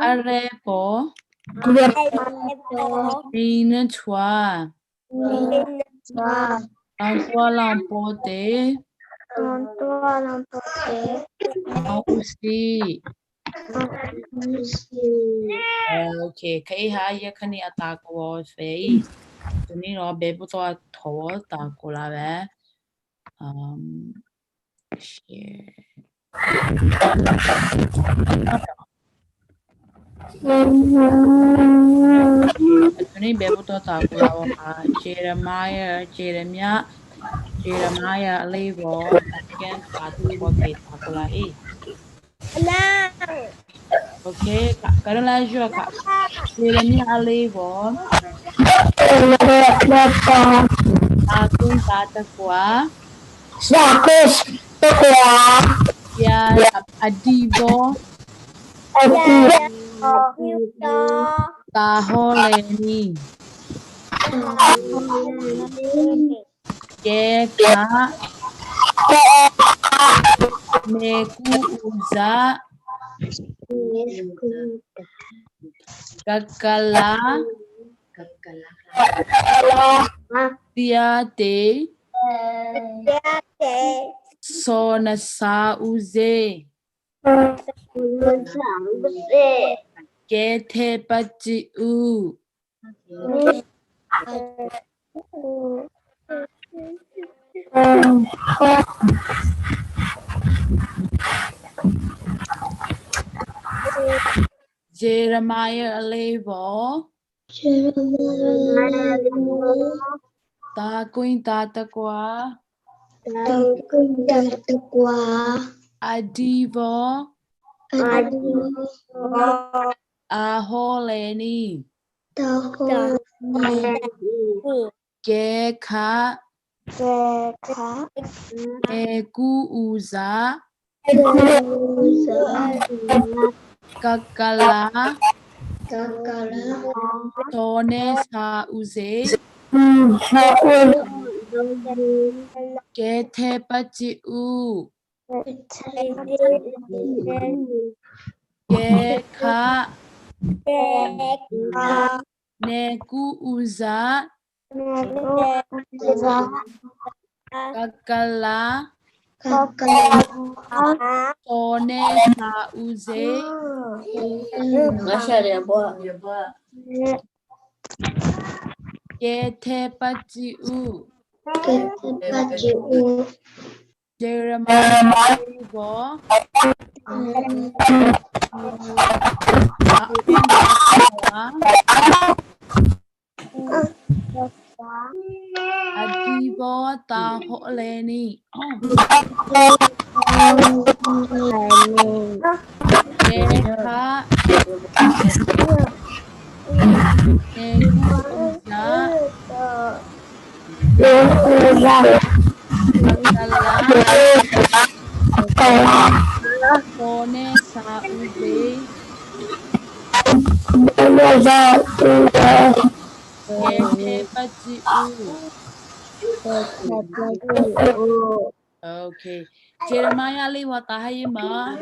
Arepo. Inachwa. Lamtua lampote. Mausi. Okay, kay ha ya kani atako fei. Tuni no bebo to atho tako la be. Share. Tuni bebo to tako la Jeremiah label again atako ke tako la Okay, karon la jua ka. Jeremiah label. Akun tata kwa. Ya adibo. Taholeni. Keka. Meku uza. Kakala. Tiate. Sona sa uze. Kete pachi u. Jeremiah label. Takuin tatakwa. Adibo. Aholeni. Keka. Eku uza. Kakala. Tone sa uze. Kete pachi u. Keka. Neku uza. Kakala. Tone sa uze. Kete pachi u. Jeremiah label. Adibo taholeni. Keka. Tone sa uze. Kete pachi u. Okay. Jeremiah li watahay ma.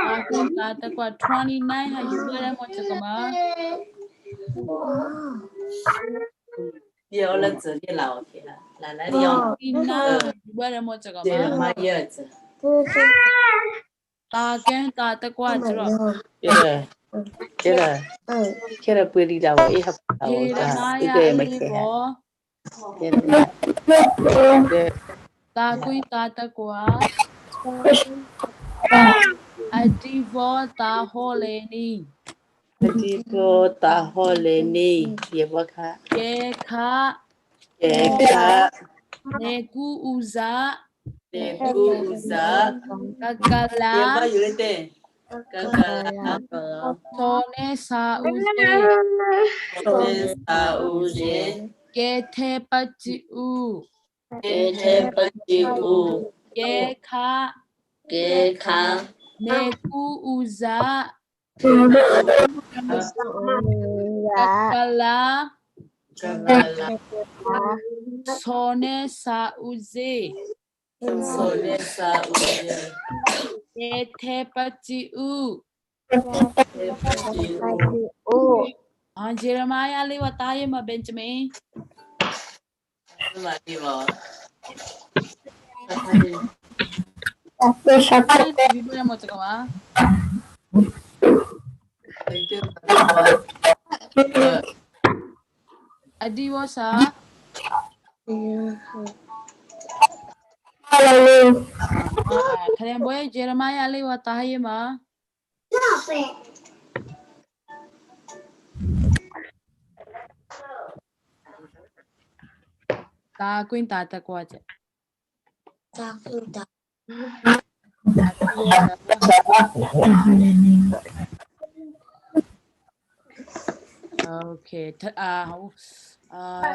Akun tata kwa 29 ha yubere mo chakama. Yo la zi ni lao ke la. La la ni yo. Ina yubere mo chakama. Jeremiah zi. Ta ken tata kwa chro. Kera puri la wa ha. Jeremiah li bo. Ta kui tata kwa. Adivo taholeni. Adivo taholeni. Yebaka. Keka. Neku uza. Kakala. Tone sa uze. Kete pachi u. Keka. Neku uza. Kakala. Sone sa uze. Jeremiah li wa tayo ma Benjamin. Biblia mo tsaka Adiwo sa kalian boy Jeremiah li wa tayo ma. Ta kuin tata ko aja. Okay.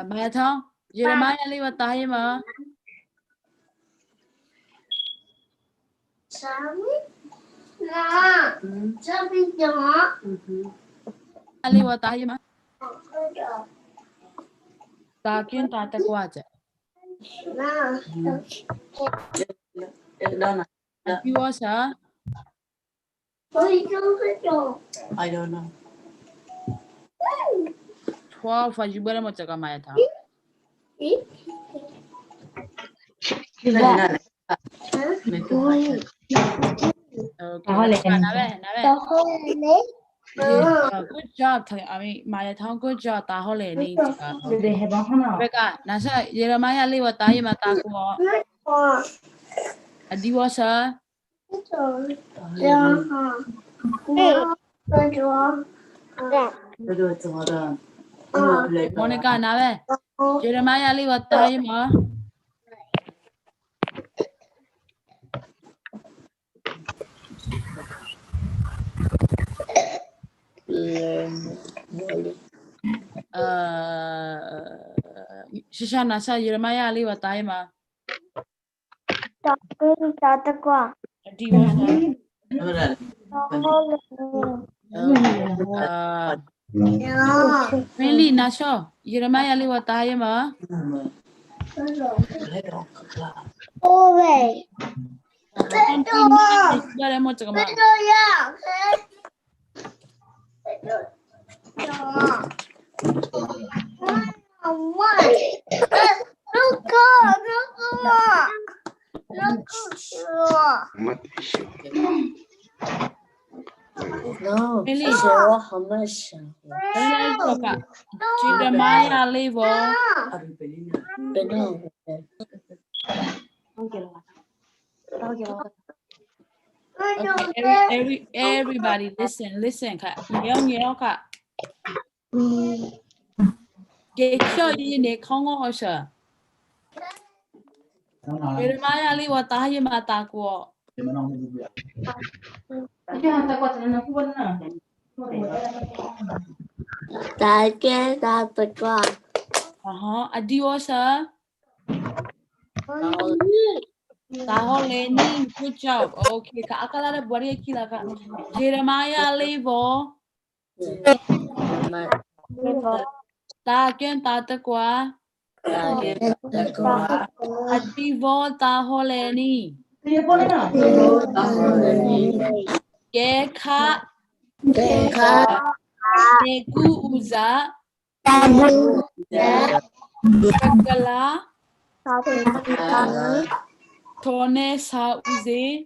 Maya thong Jeremiah li wa tayo ma. Ali wa tayo ma. Ta kuin tata ko aja. Adiwo sa I don't know. 12 fa Biblia mo tsaka Maya thong. Good job. I mean, Maya thong good job. Ta ho le ni tsaka. Beka nasa Jeremiah li wa tayo ma ta ko. Adiwo sa Monica nawe Jeremiah li wa tayo ma. Shishana sa Jeremiah li wa tayo ma. Adiwo sa Really nasho Jeremiah li wa tayo ma. Biblia mo tsaka ma. Really Jeremiah li wo. Okay, everybody listen ka. Nhớ ka. Get sure you ne không có sợ. Jeremiah li wa tayo ma ta ko. Adiwo sa Taho Lenny, good job. Okay, ka akala na bari kila ka. Jeremiah Levo. Ta kyan tata kwa. Adivo taho Lenny. Geka. Neku uza. Kagala. Tone sa uze.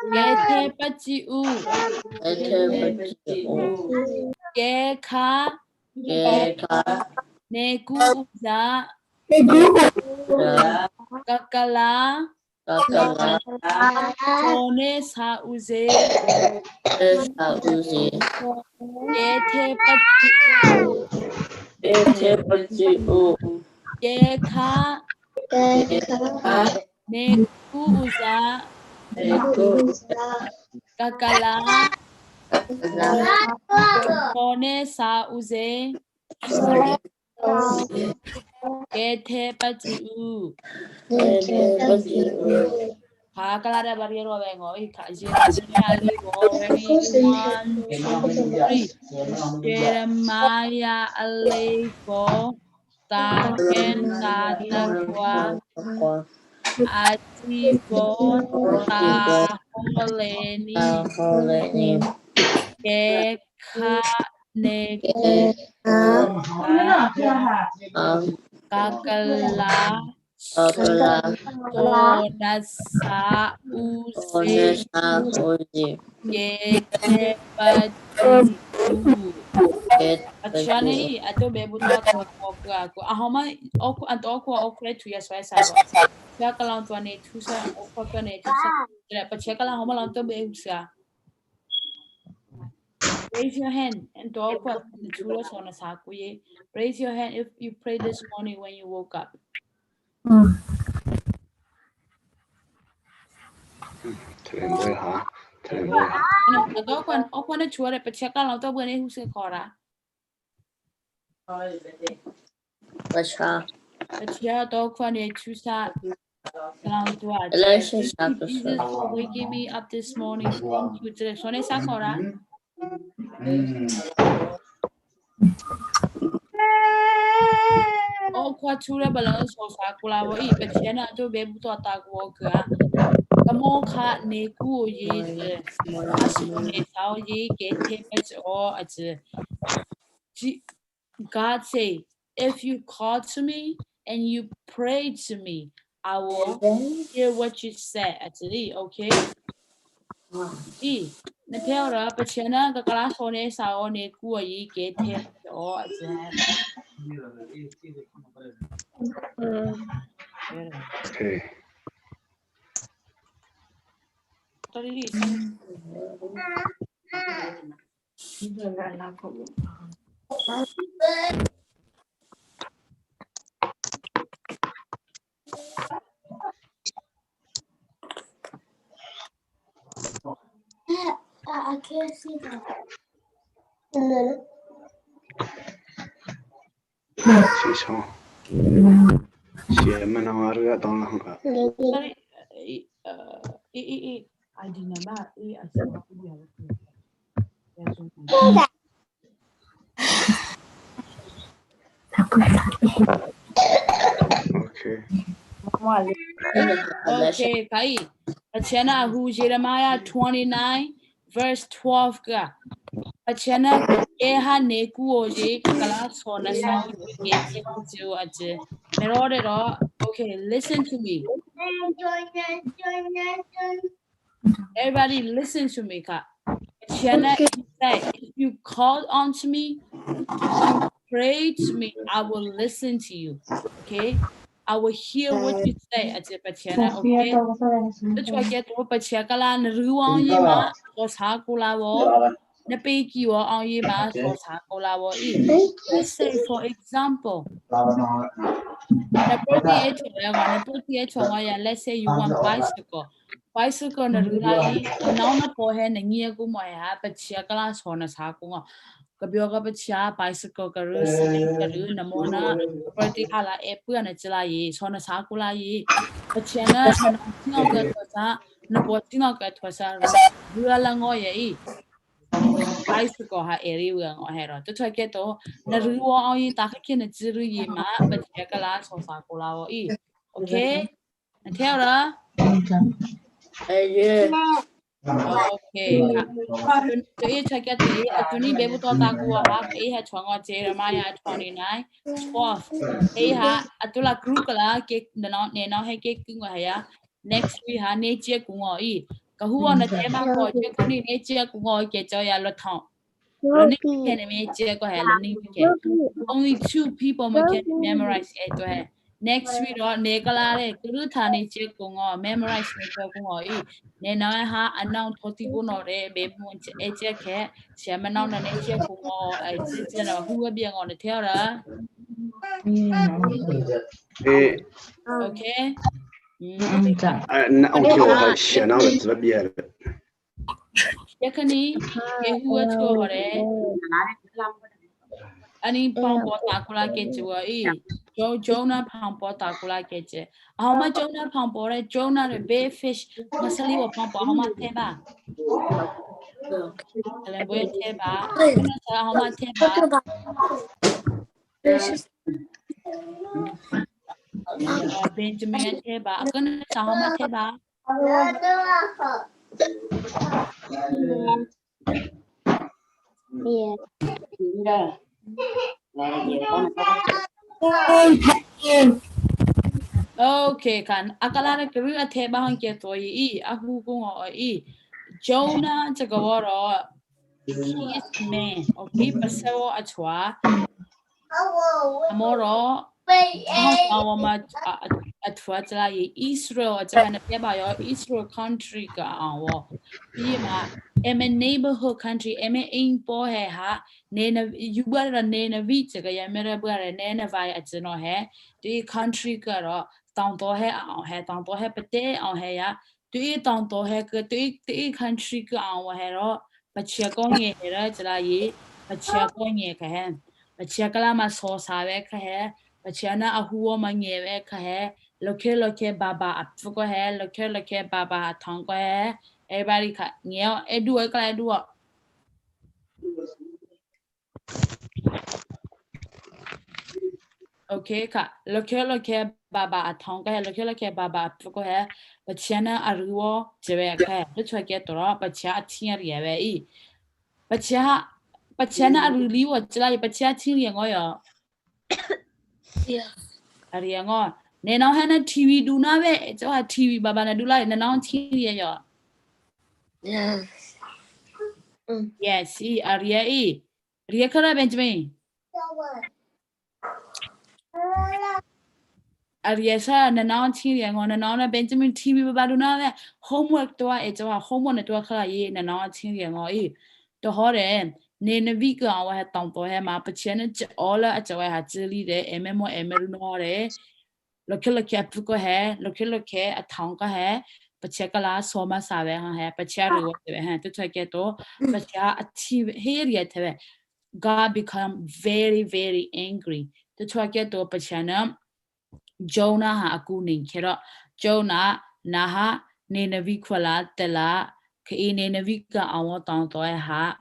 Gete pachi u. Geka. Neku uza. Kakala. Tone sa uze. Gete pachi u. Geka. Neku uza. Kakala. Tone sa uze. Gete pachi u. Kakala da barriero vengo. Jeremiah Alevo. ta ken ta ta qua Ativon ta holeni ke ka ne ku kakala so nasa use ke te pati u Achane ato bebu to to ko ko ahoma oku anto oku okre tu yes vai sabo sia kala to ne tu sa oku to ne tu sa pa chekala homa la to bebu sa raise your hand and to oku the tu lo sona sa ku ye raise your hand if you prayed this morning when you woke up Teremboy hả? no ato oku na tu re pa chekala to bu ne hu se kora pa chia to oku ne tu sa Thank you, Jesus, for waking me up this morning. Thank you. Sone sakora. Oh, kwa tura balang so sakula wo I pachena to bebu to takwo ka. Kamo ka ne ku ye asu ne sao ye ke te pach o at God say, if you call to me and you pray to me, I will hear what you say. Actually, okay? I na teora pachena ka kala sone sao ne ku ye ke te o at Okay. I can't see that. Chị sao? Chị em mình nào ra tao là không cả. Sorry, I did not know. I saw Okay. Okay, Kai. Achena who Jeremiah 29 verse 12 ka. Achena eha neku oje kakala sona sao ye tepu aje. Merore ro. Okay, listen to me. Everybody listen to me, ka. Achena say if you called onto me, you pray to me, I will listen to you. Okay? I will hear what you say at the Pachena, okay? The Chuaket or Pachakalan Ruan Yima, was Hakulawo, the Peki or on Yima, was Hakulawo. Let's say, for example, let's say you want bicycle. Bicycle na rulai, now na pohe na ngia kumaya, but Chiakala sonas hakunga. Kabioga but chia bicycle karu, sling karu, namona, property hala epu na chila ye, sonas hakula ye. But Chiana, no get was a, no potino get was a rualangoye. Bicycle ha area or hero. To take it to Naruo on you takin a zuru yima, but Yakala so sakula e. Okay? And tell her, okay. To each take it to need be able to talk ha, a had twang Jeremiah 29, 12. A ha atula krukala cake the not now he kicking haya. Next we ha nature kungo e. Kahua na tema ko, Jaconi nature kungo get joya loton. Learning weekend go ahead, learning weekend. Only 2 people can memorize it to her. Next week or Nicolare, Gurutani Chikungo, memorize Nikungo E. Nena ha announce Totibuno, baby, Echa cat, Shaman and Echa Kungo, I did who will be on the terror. Okay? Ông kêu hỏi xe nào là rất bia rồi. Yakani, Yahoo to her. Ani pampo takula ketua e. Jonah pampo takula kete. How much Jonah pampo re Jonah the bear fish masali wa pampo how much teba. Kalemboya teba. How much teba. Benjamin Teba, I'm gonna Sama Teba. Okay, kan akala kru Teba hang ketoi, ahu kung Jonah Jagawaro, he is a man, okay, Pasawo Achwa, Amoro, Hong at Fatla, Israel, at Teba, Israel country, em a neighborhood country, em a in boy ha, Nana, you were a Nana Vita, Yamera, a Nana via at no hair, the country girl, down to her on her, down to her, but they on her, do it down to her, the country girl on her, but you're going here, but you're going here, but you're Galama sauce, have a but you're not a who man, loke baba up, go ahead, loke baba, tongue hair. Everybody cut. Yeah, do it. Do it. Okay, cut. Look here, Baba. A tongue. Look here, Baba. Go ahead. But China Aruo, Jerica. Let's get to rock. But Chia Tia Yave. But Chia, but China Aruli was like, but Chia Tia Oil. Yeah. Ariango. Neno Hana TV do not it. It's all TV, Baba. Do like the non TV. Yes. Yes, Aria. Ria Kara Benjamin. Ariesa na naon tiri ang na naon na Benjamin TV ba do na homework to e to homework to khala ye na naon tiri ang to hore ne na vi ka wa ha tong to he ma pa chen ne ola a chawa ha chili de emmo emeru no re lo ke pu ko he lo ke a thong ka he pa che ka la so ma sa ve ha he pa che ru wo de he to ke to pa cha a ti he ri te God become very very angry to ke to pa chana Jonah ha aku ning kero Jonah naha nenavi kwala tela ke nenavi ka awon tong to ha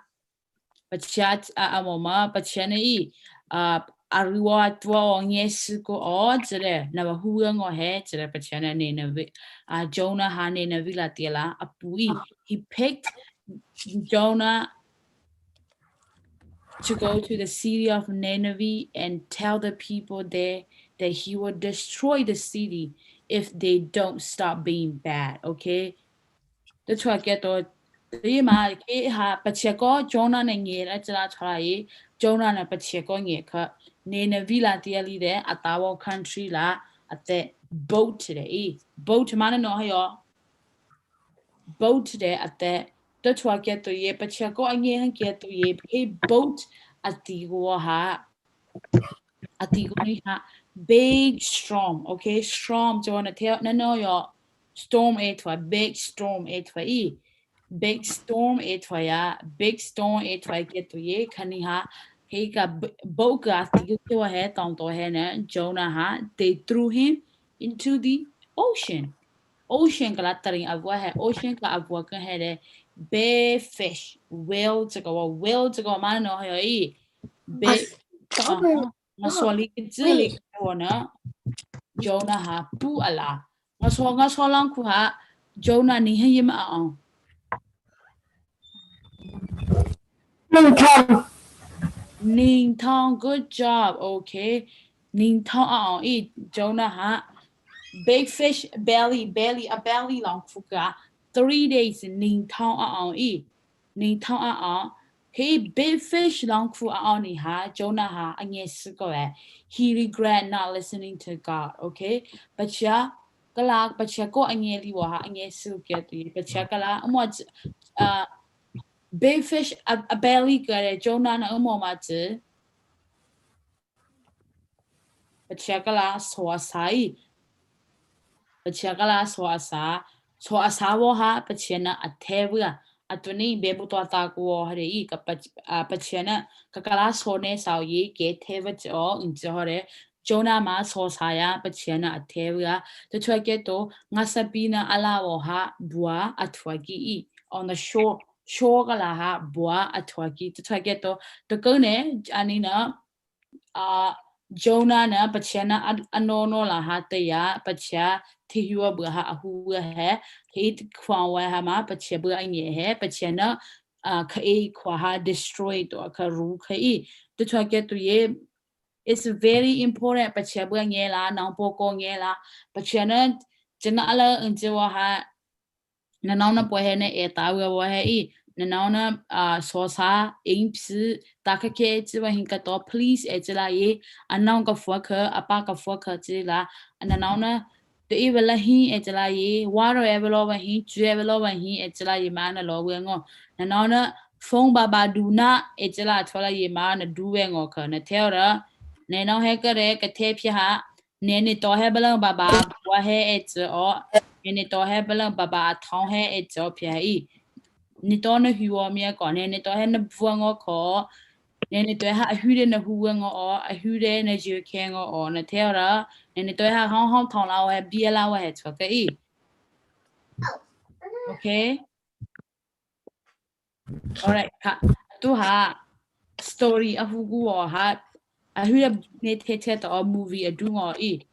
pachat amoma pachane ariwa twa nges ko o jere na ba huang o he jere pachane nenavi Jonah ha nenavi la tela apui he picked Jonah to go to the city of Nineveh and tell the people there that he will destroy the city if they don't stop being bad. Okay? That's why I get to ma ke ha pacheko Jonah ne nge ra chara chara yi Jonah na pacheko nge kha Nineveh la tia li de atawo country la at boat today boat mana no yo boat today at the that's why I get to ye pacheko nge han get to ye boat Atigoha Atigoniha big storm, okay? Storm to wanna tell no your storm big storm big storm big storm get to ye kaniha Heka boga Atigo head on to hena Jonah ha they threw him into the ocean. Ocean kalataring avwa he ocean ka avwa ka he big fish whale to go man no he big ngasoli kecil wana Jonah ha pu ala ngasolang ku ha Jonah ni him Ning Tong good job okay Ning Tong Jonah ha big fish belly a belly long fuka 3 days Ning Tong Ning Tong Hey, big fish long fu ni ha Jonah ha he regret not listening to God. Okay, but ya kala but ya ko li wa ha get but ya kala big fish a belly gare Jonah na ma but ya kala so sai but ya kala so asa wo ha but ya na a tebua atuni bebu to ta ko hare I ka pachena kakala sone sao ye ke teva jo in jore Jonah ma so saya pachena ateva to try get to ngasabina alawo ha bua atwagi on the shore gala ha bua atwagi to try get to the gone anina Jonah na pachana anono la hataya pacha tihua braha ahu he hate kwawa hama pachebra nye he pachana kae kwaha destroyed or karu kai to get to ye. It's very important pachebra nye la nang poko nye la pachana jana ala unjewa ha nanana pohene e tawa wahe nanana sosa imps takake jiwa hinka to please ejela ye ananga fuaka apaka fuaka jela nanana the evela hi ejela ye water evelo wa hi jevelo wa hi ejela ye mana lo wengo nanana phone baba do na ejela thola ye mana du wengo ka na theora neno hekare ka te pya nene to hebela baba wa he eje o nene to hebela baba thong he eje pya I ni to na huo mia ko nene to he na buango ko nene to ha hude na huango o a hude na ju kengo o na theora nene to ha hong hong thong la wa bia la wa he cho ka I okay all right ka tu ha story a hu gu o ha a hude ne te te to movie a du ngo I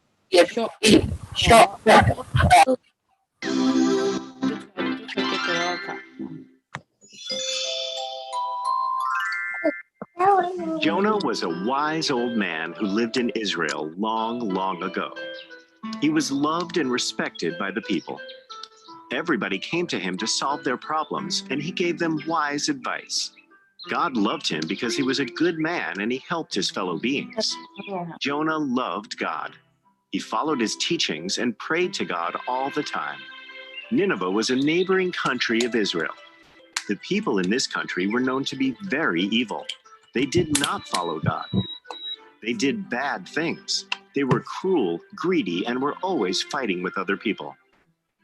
short Short. Jonah was a wise old man who lived in Israel long, long ago. He was loved and respected by the people. Everybody came to him to solve their problems, and he gave them wise advice. God loved him because he was a good man and he helped his fellow beings. Jonah loved God. He followed his teachings and prayed to God all the time. Nineveh was a neighboring country of Israel. The people in this country were known to be very evil. They did not follow God. They did bad things. They were cruel, greedy, and were always fighting with other people.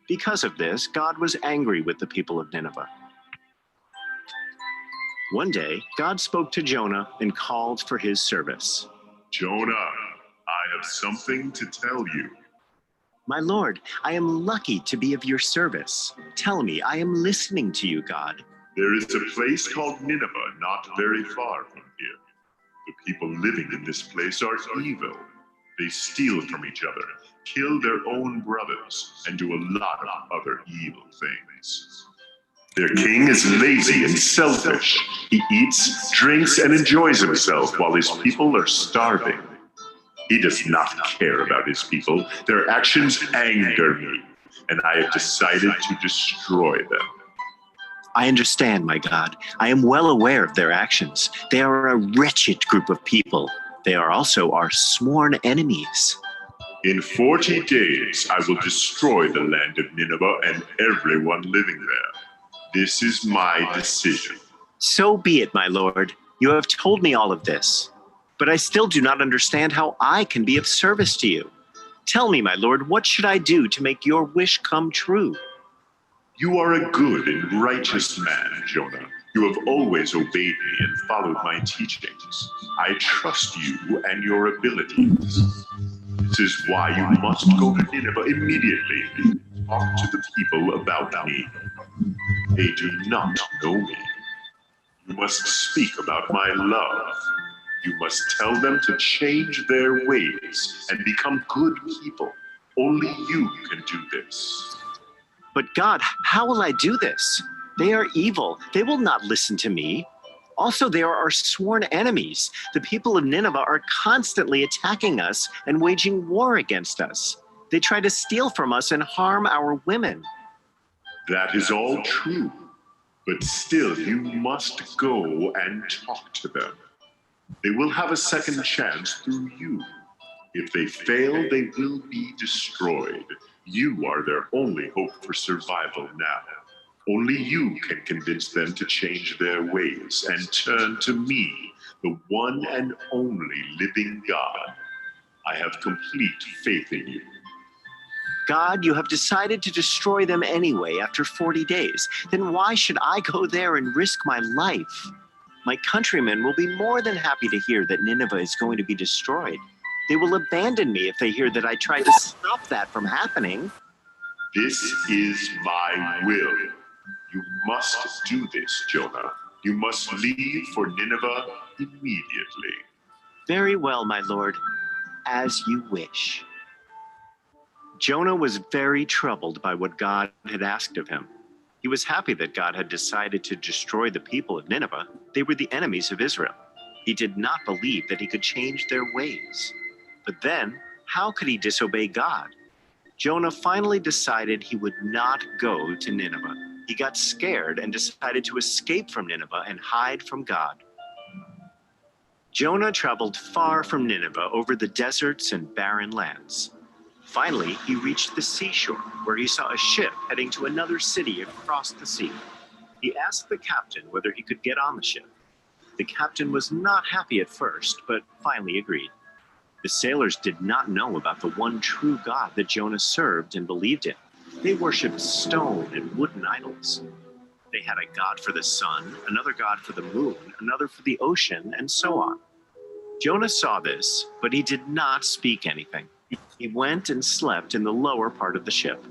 Because of this, God was angry with the people of Nineveh. One day, God spoke to Jonah and called for his service. Jonah, I have something to tell you. My Lord, I am lucky to be of your service. Tell me, I am listening to you, God. There is a place called Nineveh not very far from here. The people living in this place are evil. They steal from each other, kill their own brothers, and do a lot of other evil things. Their king is lazy and selfish. He eats, drinks, and enjoys himself while his people are starving. He does not care about his people. Their actions anger me, and I have decided to destroy them. I understand, my God. I am well aware of their actions. They are a wretched group of people. They are also our sworn enemies. In 40 days, I will destroy the land of Nineveh and everyone living there. This is my decision. So be it, my Lord. You have told me all of this. But I still do not understand how I can be of service to you. Tell me, my Lord, what should I do to make your wish come true? You are a good and righteous man, Jonah. You have always obeyed me and followed my teachings. I trust you and your abilities. This is why you must go to Nineveh immediately. Talk to the people about me. They do not know me. You must speak about my love. You must tell them to change their ways and become good people. Only you can do this. But God, how will I do this? They are evil. They will not listen to me. Also, they are our sworn enemies. The people of Nineveh are constantly attacking us and waging war against us. They try to steal from us and harm our women. That is all true. But still, you must go and talk to them. They will have a second chance through you. If they fail, they will be destroyed. You are their only hope for survival now. Only you can convince them to change their ways and turn to me, the one and only living God. I have complete faith in you. God, you have decided to destroy them anyway after 40 days. Then why should I go there and risk my life? My countrymen will be more than happy to hear that Nineveh is going to be destroyed. They will abandon me if they hear that I tried to stop that from happening. This is my will. You must do this, Jonah. You must leave for Nineveh immediately. Very well, my lord, as you wish. Jonah was very troubled by what God had asked of him. He was happy that God had decided to destroy the people of Nineveh. They were the enemies of Israel. He did not believe that he could change their ways. But then, how could he disobey God? Jonah finally decided he would not go to Nineveh. He got scared and decided to escape from Nineveh and hide from God. Jonah traveled far from Nineveh over the deserts and barren lands. Finally, he reached the seashore, where he saw a ship heading to another city across the sea. He asked the captain whether he could get on the ship. The captain was not happy at first, but finally agreed. The sailors did not know about the one true God that Jonah served and believed in. They worshipped stone and wooden idols. They had a god for the sun, another god for the moon, another for the ocean, and so on. Jonah saw this, but he did not speak anything. He went and slept in the lower part of the ship.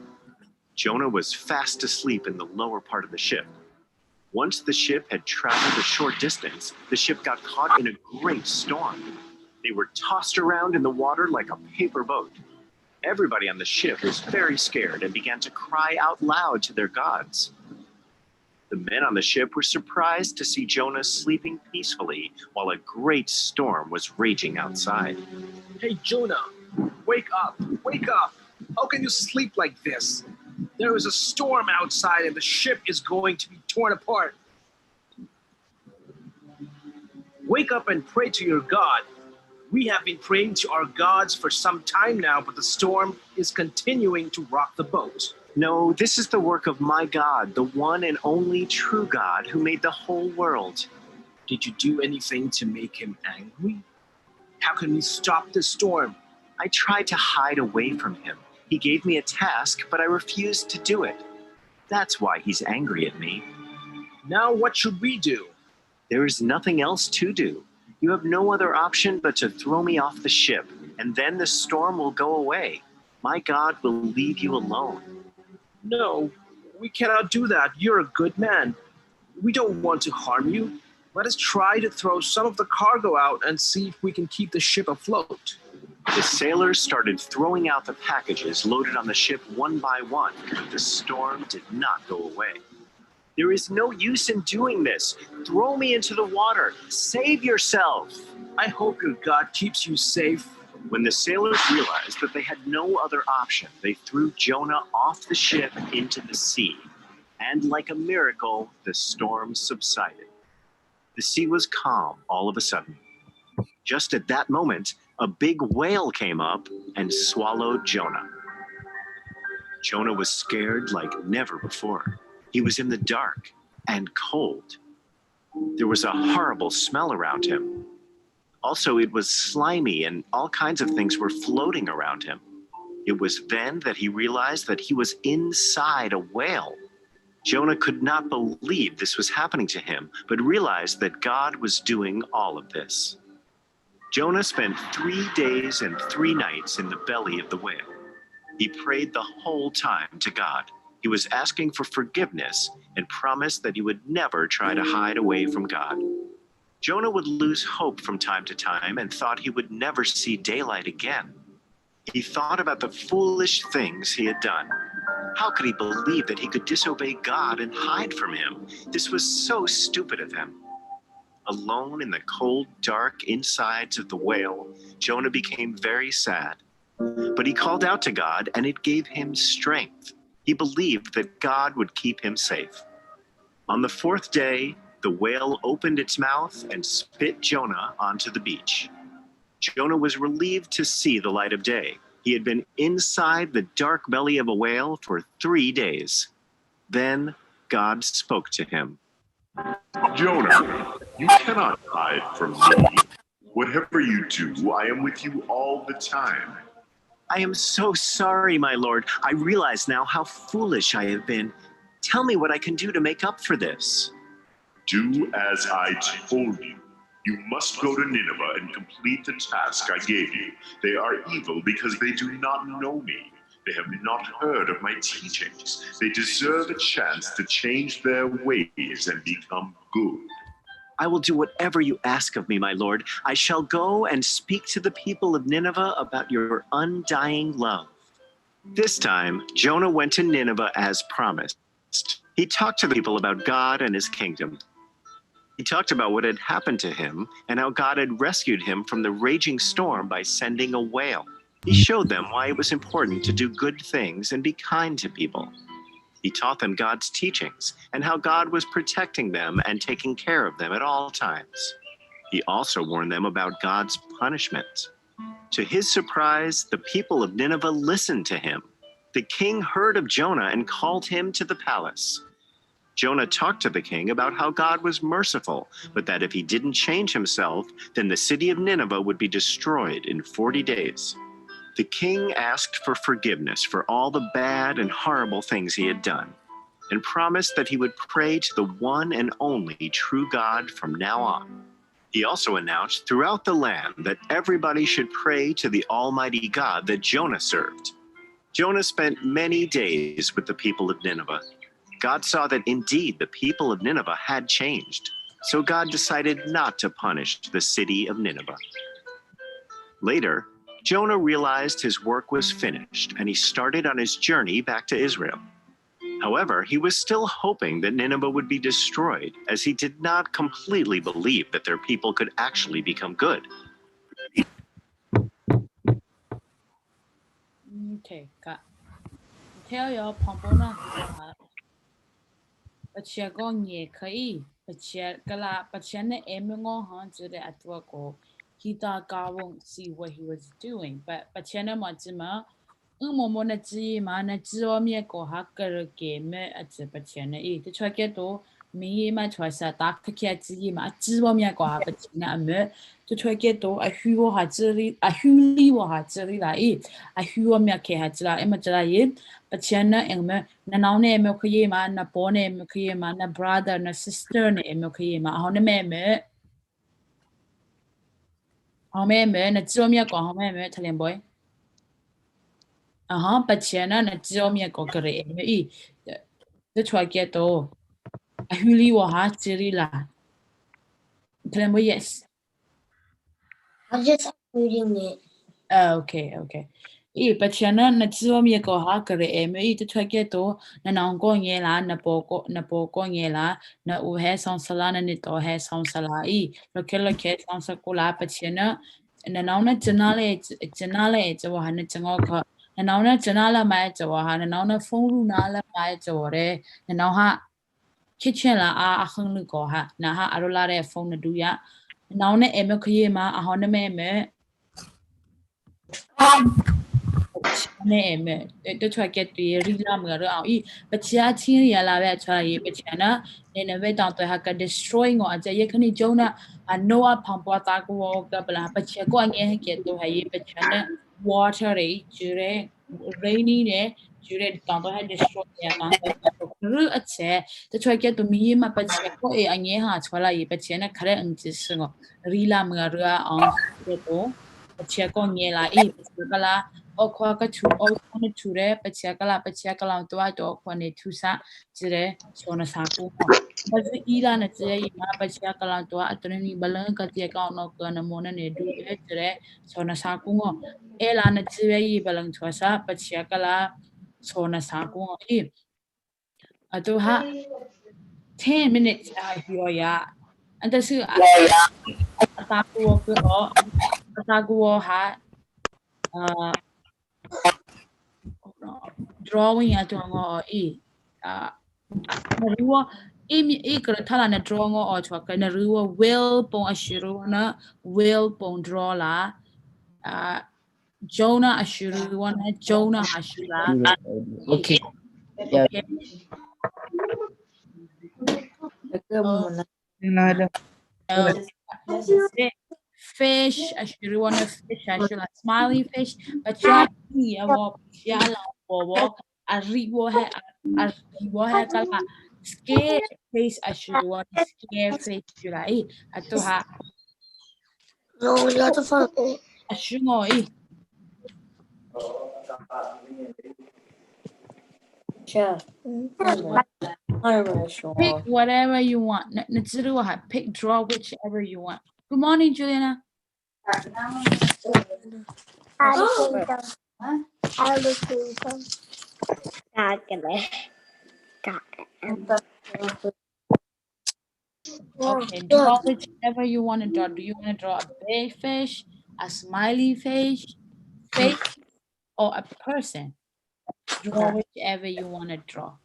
Jonah was fast asleep in the lower part of the ship. Once the ship had traveled a short distance, the ship got caught in a great storm. They were tossed around in the water like a paper boat. Everybody on the ship was very scared and began to cry out loud to their gods. The men on the ship were surprised to see Jonah sleeping peacefully while a great storm was raging outside. Hey, Jonah, wake up, wake up. How can you sleep like this? There is a storm outside and the ship is going to be torn apart. Wake up and pray to your God. We have been praying to our gods for some time now, but the storm is continuing to rock the boat. No, this is the work of my God, the one and only true God who made the whole world. Did you do anything to make him angry? How can we stop this storm? I tried to hide away from him. He gave me a task, but I refused to do it. That's why he's angry at me. Now what should we do? There is nothing else to do. You have no other option but to throw me off the ship, and then the storm will go away. My God will leave you alone. No, we cannot do that. You're a good man. We don't want to harm you. Let us try to throw some of the cargo out and see if we can keep the ship afloat. The sailors started throwing out the packages loaded on the ship one by one, but the storm did not go away. There is no use in doing this. Throw me into the water. Save yourself. I hope your God keeps you safe. When the sailors realized that they had no other option, they threw Jonah off the ship into the sea. And like a miracle, the storm subsided. The sea was calm all of a sudden. Just at that moment, a big whale came up and swallowed Jonah. Jonah was scared like never before. He was in the dark and cold. There was a horrible smell around him. Also, it was slimy and all kinds of things were floating around him. It was then that he realized that he was inside a whale. Jonah could not believe this was happening to him, but realized that God was doing all of this. Jonah spent 3 days and 3 nights in the belly of the whale. He prayed the whole time to God. He was asking for forgiveness and promised that he would never try to hide away from God. Jonah would lose hope from time to time and thought he would never see daylight again. He thought about the foolish things he had done. How could he believe that he could disobey God and hide from him? This was so stupid of him. Alone in the cold, dark insides of the whale, Jonah became very sad. But he called out to God, and it gave him strength. He believed that God would keep him safe. On the 4th day, the whale opened its mouth and spit Jonah onto the beach. Jonah was relieved to see the light of day. He had been inside the dark belly of a whale for 3 days. Then God spoke to him. Jonah, you cannot hide from me. Whatever you do, I am with you all the time. I am so sorry, my lord. I realize now how foolish I have been. Tell me what I can do to make up for this. Do as I told you. You must go to Nineveh and complete the task I gave you. They are evil because they do not know me. They have not heard of my teachings. They deserve a chance to change their ways and become good. I will do whatever you ask of me, my lord. I shall go and speak to the people of Nineveh about your undying love. This time, Jonah went to Nineveh as promised. He talked to the people about God and his kingdom. He talked about what had happened to him and how God had rescued him from the raging storm by sending a whale. He showed them why it was important to do good things and be kind to people. He taught them God's teachings and how God was protecting them and taking care of them at all times. He also warned them about God's punishment. To his surprise, the people of Nineveh listened to him. The king heard of Jonah and called him to the palace. Jonah talked to the king about how God was merciful, but that if he didn't change himself, then the city of Nineveh would be destroyed in 40 days. The king asked for forgiveness for all the bad and horrible things he had done, and promised that he would pray to the one and only true God from now on. He also announced throughout the land that everybody should pray to the Almighty God that Jonah served. Jonah spent many days with the people of Nineveh. God saw that indeed the people of Nineveh had changed, so God decided not to punish the city of Nineveh. Later, Jonah realized his work was finished and he started on his journey back to Israel. However, he was still hoping that Nineveh would be destroyed, as he did not completely believe that their people could actually become good. Okay, got. Tell your Pompona. 不切讲也可以，不切个啦，不切呢，俺们我行知道阿多个，he thought God won't see what he was doing, but 不切呢么子嘛，我们呢知嘛，呢知我面个哈个人给么阿子不切呢，伊，这出个多，米嘛出啥打开个知嘛，知我面个哈不切呢阿么，这出个多，阿虚我哈知里，阿虚里我哈知里啦，伊，阿虚我面个哈知啦，么知啦伊。But na engme na naune me kuyema na bone me kuyema na brother na sister ne me kuyema hone me na zio me ko home me talen boy but na zio me ko kare me I the try get to a huli wa ha ziri la talen boy yes I'm just reading it. Okay. But na zio me ko ha kare me the try get to na nang ko nge la na po ko nge la na u he song sala na ni to he song sala lo ke song sa ko la but na nang na janale zo ha na jango ko na nang na janala mai zo ha na nang na phone lu na la mai zo re na nang ha kitchen la a khang lu ko ha na ha aro la re phone na du ya nang na e me khye ma a ho na me ne to try get the rila ma ro I but chia chin ya la ba try ye but na ne ne we down to ha ka destroying or ja ye khani jona no a phang pa ta ko ka bla but chia ko nge ke to ha ye but na water re jure rainy ne jure down to ha destroy ya down ru a che to try get to mi ma but chia ko e nge ha chwa la ye but na khare ang ji singo rila ma ro a to chia ko nge la e ka la o kwa ka chu o ne chu re pachia kala to to kwa ne thu sa jire chona sa ku ba ji ira na je ma pachia kala to atone ni balang ka tie ka no ka na mo na ne du e jire chona sa ku ngo e la na je yi balang chwa sa pachia kala chona sa ku ngo I ato ha 10 minutes hyo ya anta su ataku ha drawing ato ngo na ruwa e kara thala na draw ngo o chwa ka na ruwa will pong ashiru na will pong draw la Jonah ashiru na Jonah ashila Okay. Fish ashiru na fish ashila smiling fish but ya wo ya la wo arriwo he kala scare face ashiru scare face julai ato ha No, you have to find. ashungo Sure. Pick whatever you want. Pick, draw whichever you want. Good morning, Juliana. Okay, draw whichever you want to draw. Do you want to draw a big fish, a smiley face, or a person? Draw whichever you want to draw.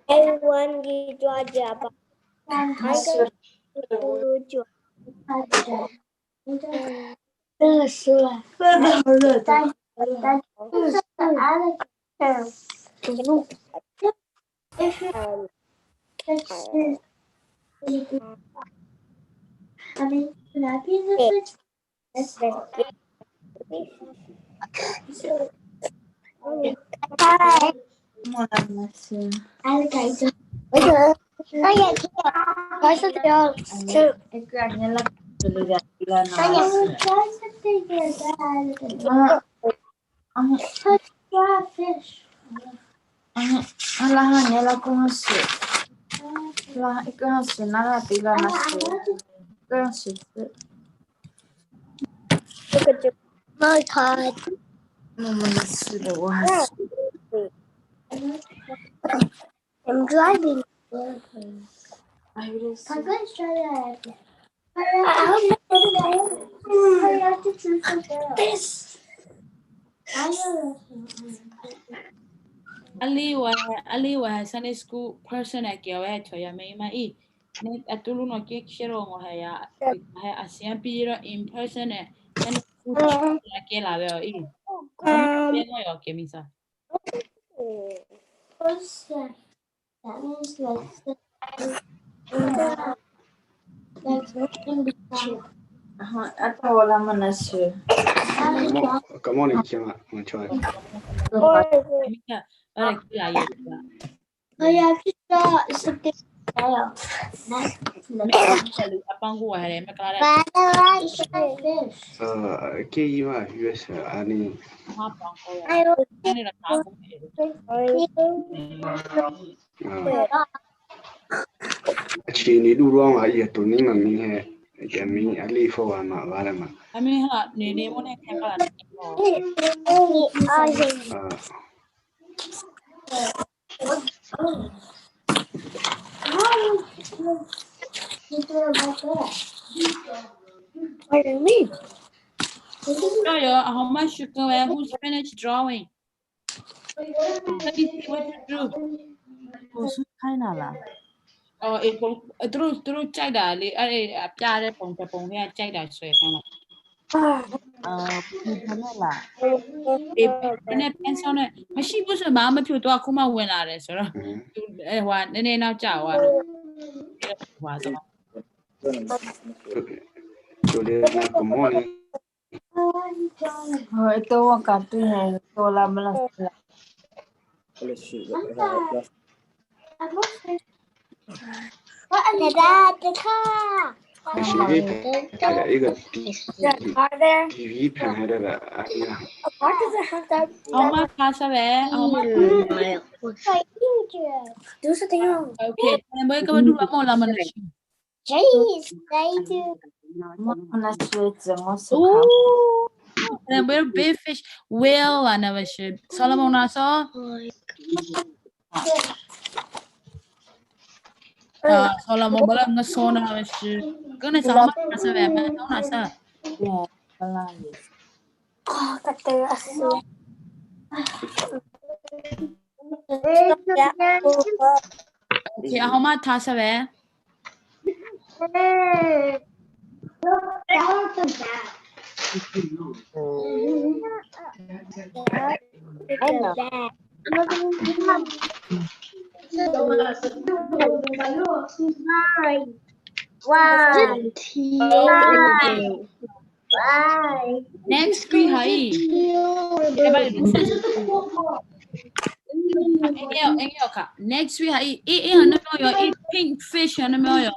Everyone you draw the I'm going to draw. My card. I'm driving. I'm going to try that. I have to choose this. Ali wa Sunday school person at Gawet to Yamai. Net at Tuluno Kick Shiro Haya Asiampiro in person at Sunday school Kela will Kimisa. That means like Good morning, Kima. I have to start something else. Kima, US, Annie. Chini do wrong. I yet to name me here. I leave for one. I mean, Nini won't have What do you mean? How much you go and who's finished drawing? Let me see what you drew. Oh, it through check that. I tried Pong here, check that straight. Pension, mà she was a mamma to talk kuma when I is, or what, and then out Jawa. Juliana, good morning. Ito ang kanto niya. Ito wala mo lang sila. TV pen had it. Oh, my casa there. Do something else. Okay, and we're going to do a more lemon. Jeez, they do. Ooh, and we're big fish. Well, I never should. Solomon, I saw. Solomon, but I'm not so now. Gonna say how much I said, man. I said. Oh, but they're asleep. Okay, how much I said? Next week, hi. Next week, I eat pink fish and a million.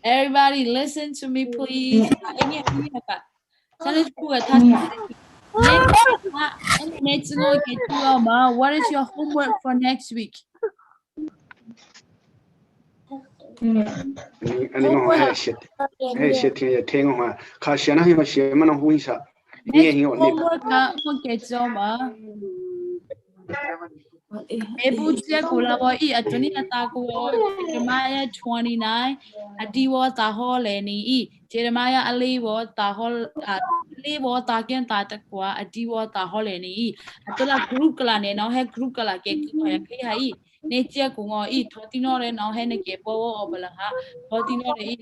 Everybody listen to me, please. Sunday school what is your homework for next week? 你讲还写听也听个话，看写那些么写么能会啥？你也有那。 Jeremiah 29 adiwo taho leni Jeremiah aliwo taho aliwo taken tatakwa adiwo taho leni atola group kala ne no he group kala ke ke hai ne che ko ngo thotino re no he ne ke po obala ha thotino re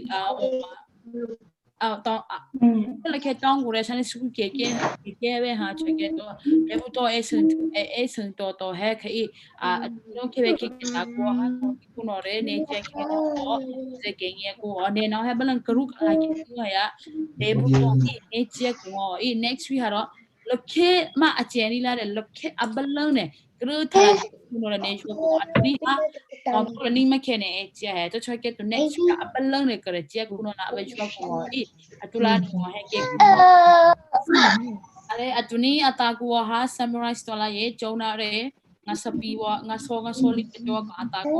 like tong gure san su ke ve ha che ke to le bu to esen to he ke no ke ve ke ta ko ha ku no re ne che ke no se ke nge ko ne no he balan kru ka ke ya le bu to ne che ko next week ha ro lo ke ma a che ni la de lo ke abalan ne kru tha ku no ne jo ko ni ha ko ni ma ke ne che he to che ke to next week abalan ne kre che ku no na ba jo ko atula no he ke ale atuni ataku ha summarize tola ye Jonah re nga sapi wa nga so li jo ka ataku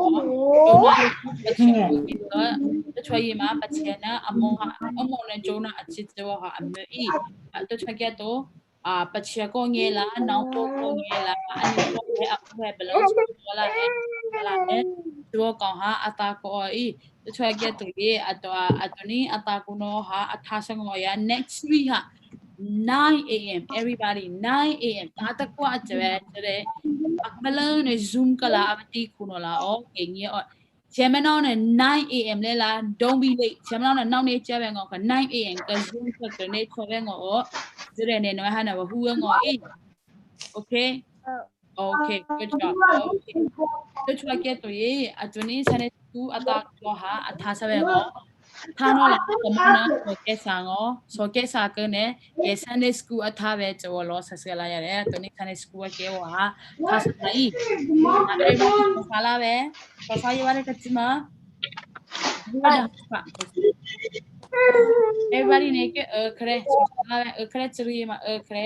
Jonah to choi ma pachena amo na Jonah achit jo ha amme to chake to pachia ko nge la na ko nge la ani ko he he belo la he jo ka ha ataku to chake to ye atuni ataku no ha athasang ya next week ha 9 a.m. Everybody, 9 a.m. Tata ko at jere akbalan ne Zoom kala abati kuno la okay ngi Gemini on 9 a.m. lela don't be late. Gemini on now ne chabe ngo ka 9 a.m. ka Zoom ka ne chobe ngo jere ne no hana wa huwa ngo okay okay good job okay to chwa ke to ye atuni sane tu ata ko ha atha sabe ngo Tano la komona so ke sa ke ne ye Sunday school atha ve cho lo sa se la ya re to ni Sunday school ke wa tha sa nai everybody ko sala ve ko sa ye wa re ka chima everybody ne ke khre so sala ve khre chri ma khre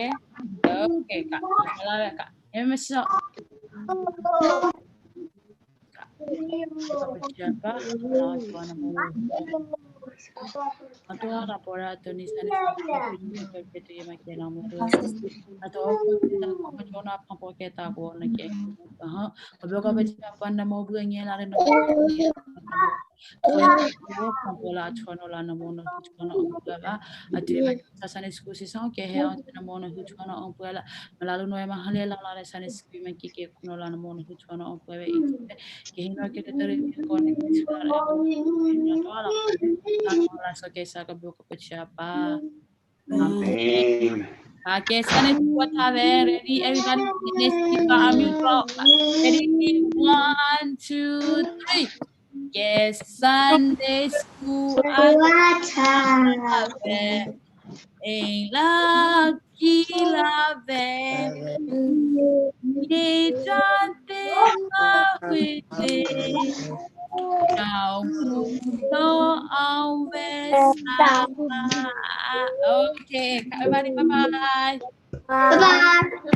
okay ka so sala ve ka em so siapa Allah subhanahu atau rapora atau nisan itu ya makin nama atau kita apa jona apa kita ko na ke ha abe ka bachi apa na mo bu nge la no ko ya ko la chono la na mo no chono ba ati ma sasane sku si son ke he na mo no chono on la malalu no ma hale la la sane sku ma ke kuno la na mo no chono on pe ke hino ke te tere ko ni la so ke sa ka bu ko siapa Amen. okay, Sunday school ready? Everybody, let's keep our music up. Ready? 1, 2, 3. Yes, Sunday school ye jante mawite kau puto awesa. Okay, everybody, bye bye. Bye.